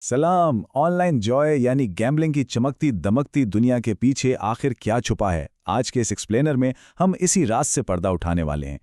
सलाम। Online Joy यानी gambling की चमकती दमकती दुनिया के पीछे आखिर क्या छुपा है, आज के इस एक्सप्लेनर में हम इसी राज से पर्दा उठाने वाले हैं।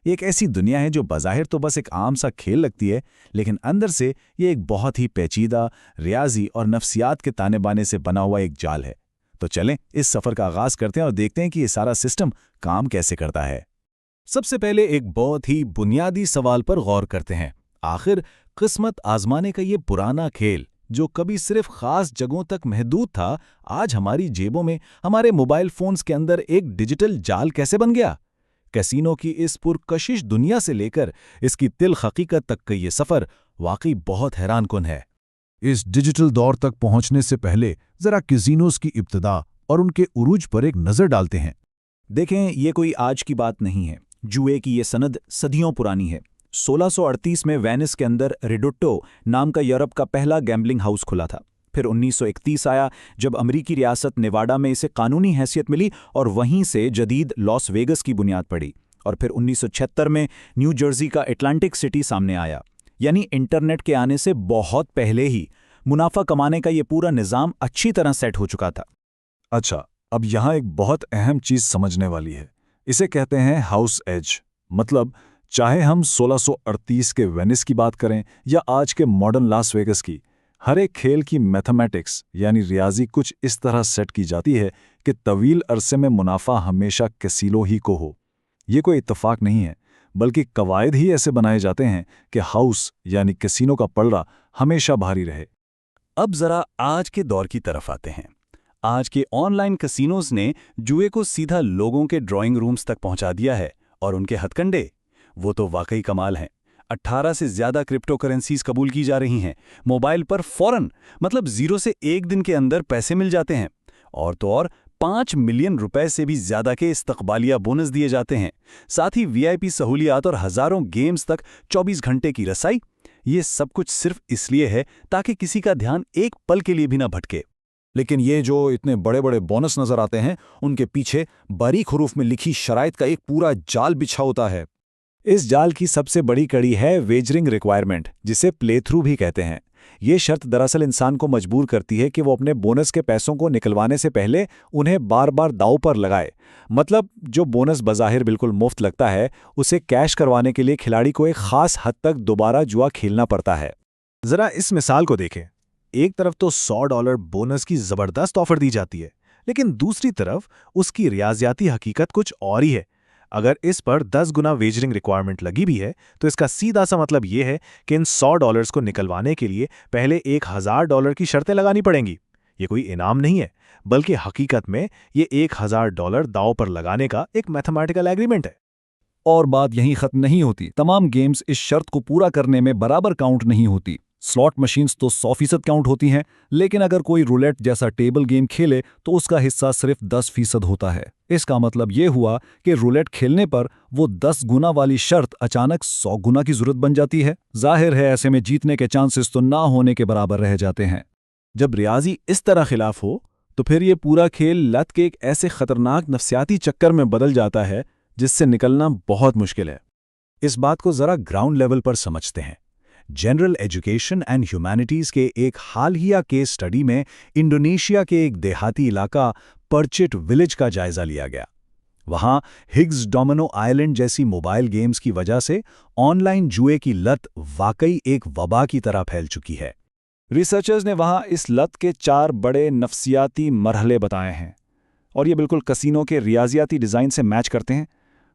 ये एक ऐसी दुनिया है जो बज़ाहिर तो बस एक आम सा खेल लगती है, लेकिन अंदर से ये एक बहुत ही पेचीदा, रियाजी और नफ्सियात के ताने बाने से बना हुआ एक जाल है। तो चलें इस सफ़र का आगाज़ करते हैं और देखते हैं कि ये सारा सिस्टम काम कैसे करता है। सबसे पहले एक बहुत ही बुनियादी सवाल पर गौर करते हैं। आखिर किस्मत आजमाने का ये पुराना खेल, जो कभी सिर्फ खास जगहों तक महदूद था, आज हमारी जेबों में, हमारे मोबाइल फोन्स के अंदर एक डिजिटल जाल कैसे बन गया? कैसीनो की इस पुरकशिश दुनिया से लेकर इसकी तिल हकीकत तक का ये सफर वाकई बहुत हैरानकुन है। इस डिजिटल दौर तक पहुंचने से पहले जरा कैसीनोज की इब्तिदा और उनके उरूज पर एक नजर डालते हैं। देखें, ये कोई आज की बात नहीं है। जुए की ये सनद सदियों पुरानी है। 1638 में वेनिस के अंदर रिडोट्टो नाम का यूरोप का पहला गैम्बलिंग हाउस खुला था। फिर 1931 आया जब अमरीकी रियासत नेवाडा में इसे कानूनी हैसियत मिली और वहीं से जदीद लॉस वेगस की बुनियाद पड़ी। और फिर 1976 में न्यू जर्सी का एटलांटिक सिटी सामने आया। यानी इंटरनेट के आने से बहुत पहले ही मुनाफा कमाने का ये पूरा निज़ाम अच्छी तरह सेट हो चुका था। अच्छा, अब यहाँ एक बहुत अहम चीज समझने वाली है। इसे कहते हैं हाउस एज। मतलब चाहे हम 1638 के वेनिस की बात करें या आज के मॉडर्न लास वेगस की, हर एक खेल की मैथमेटिक्स यानी रियाजी कुछ इस तरह सेट की जाती है कि तवील अरसे में मुनाफा हमेशा कैसीनो ही को हो। ये कोई इत्तफाक नहीं है, बल्कि कवायद ही ऐसे बनाए जाते हैं कि हाउस यानी कैसीनो का पलड़ा हमेशा भारी रहे। अब जरा आज के दौर की तरफ आते हैं। आज के ऑनलाइन कैसीनोज ने जुए को सीधा लोगों के ड्राइंग रूम्स तक पहुंचा दिया है, और उनके हथकंडे, वो तो वाकई कमाल हैं। 18 से ज्यादा क्रिप्टो करेंसीज कबूल की जा रही हैं। मोबाइल पर फौरन, मतलब 0 से 1 दिन के अंदर पैसे मिल जाते हैं। और तो और 5 मिलियन रुपए से भी ज्यादा के इस्तकबालिया बोनस दिए जाते हैं। साथ ही वीआईपी सहूलियात और हजारों गेम्स तक 24 घंटे की रसाई। ये सब कुछ सिर्फ इसलिए है ताकि किसी का ध्यान एक पल के लिए भी ना भटके। लेकिन ये जो इतने बड़े बड़े बोनस नजर आते हैं, उनके पीछे बारीक हुरूफ में लिखी शराइत का एक पूरा जाल बिछा होता है। इस जाल की सबसे बड़ी कड़ी है वेजरिंग रिक्वायरमेंट, जिसे प्ले थ्रू भी कहते हैं। ये शर्त दरअसल इंसान को मजबूर करती है कि वो अपने बोनस के पैसों को निकलवाने से पहले उन्हें बार बार दांव पर लगाए। मतलब जो बोनस बज़ाहिर बिल्कुल मुफ्त लगता है, उसे कैश करवाने के लिए खिलाड़ी को एक खास हद तक दोबारा जुआ खेलना पड़ता है। जरा इस मिसाल को देखें। एक तरफ तो $100 बोनस की जबरदस्त ऑफर दी जाती है, लेकिन दूसरी तरफ उसकी रियाजियाती हकीकत कुछ और ही है। अगर इस पर 10 गुना वेजरिंग रिक्वायरमेंट लगी भी है, तो इसका सीधा सा मतलब ये है कि इन $100 को निकलवाने के लिए पहले $1000 की शर्तें लगानी पड़ेंगी। ये कोई इनाम नहीं है, बल्कि हकीकत में ये $1000 दांव पर लगाने का एक मैथमेटिकल एग्रीमेंट है। और बात यहीं खत्म नहीं होती। तमाम गेम्स इस शर्त को पूरा करने में बराबर काउंट नहीं होती। स्लॉट मशीन्स तो 100% काउंट होती हैं, लेकिन अगर कोई रूलेट जैसा टेबल गेम खेले तो उसका हिस्सा सिर्फ 10% होता है। इसका मतलब ये हुआ कि रूलेट खेलने पर वो 10 गुना वाली शर्त अचानक 100 गुना की जरूरत बन जाती है। जाहिर है ऐसे में जीतने के चांसेस तो ना होने के बराबर रह जाते हैं। जब रियाजी इस तरह खिलाफ हो, तो फिर ये पूरा खेल लत के एक ऐसे खतरनाक नफ्सियाती चक्कर में बदल जाता है जिससे निकलना बहुत मुश्किल है। इस बात को जरा ग्राउंड लेवल पर समझते हैं। जनरल एजुकेशन एंड ह्यूमैनिटीज के एक हालिया केस स्टडी में इंडोनेशिया के एक देहाती इलाका पर्चिट विलेज का जायजा लिया गया। वहां हिग्स डोमिनो आइलैंड जैसी मोबाइल गेम्स की वजह से ऑनलाइन जुए की लत वाकई एक वबा की तरह फैल चुकी है। रिसर्चर्स ने वहां इस लत के 4 बड़े नफ्सियाती मरहले बताए हैं, और ये बिल्कुल कैसीनो के रियाजियाती डिज़ाइन से मैच करते हैं।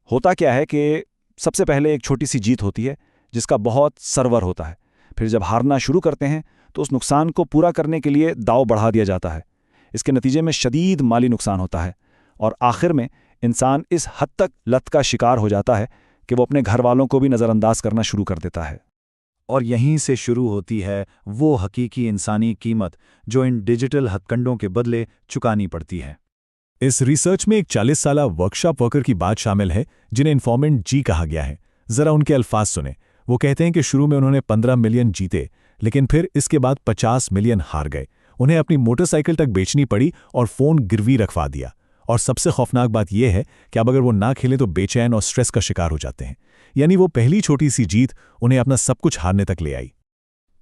होता क्या है कि सबसे पहले एक छोटी सी जीत होती है जिसका बहुत सरवर होता है। फिर जब हारना शुरू करते हैं तो उस नुकसान को पूरा करने के लिए दांव बढ़ा दिया जाता है। इसके नतीजे में शदीद माली नुकसान होता है, और आखिर में इंसान इस हद तक लत का शिकार हो जाता है कि वो अपने घर वालों को भी नज़रअंदाज करना शुरू कर देता है। और यहीं से शुरू होती है वो हकीकी इंसानी कीमत जो इन डिजिटल हथकंडों के बदले चुकानी पड़ती है। इस रिसर्च में एक 40 साला वर्कशॉप वर्कर की बात शामिल है, जिन्हें इन्फॉर्मेंट जी कहा गया है। जरा उनके अल्फाज सुने। वो कहते हैं कि शुरू में उन्होंने 15 मिलियन जीते, लेकिन फिर इसके बाद 50 मिलियन हार गए। उन्हें अपनी मोटरसाइकिल तक बेचनी पड़ी और फ़ोन गिरवी रखवा दिया। और सबसे खौफनाक बात यह है कि अब अगर वो ना खेलें तो बेचैन और स्ट्रेस का शिकार हो जाते हैं। यानी वो पहली छोटी सी जीत उन्हें अपना सब कुछ हारने तक ले आई।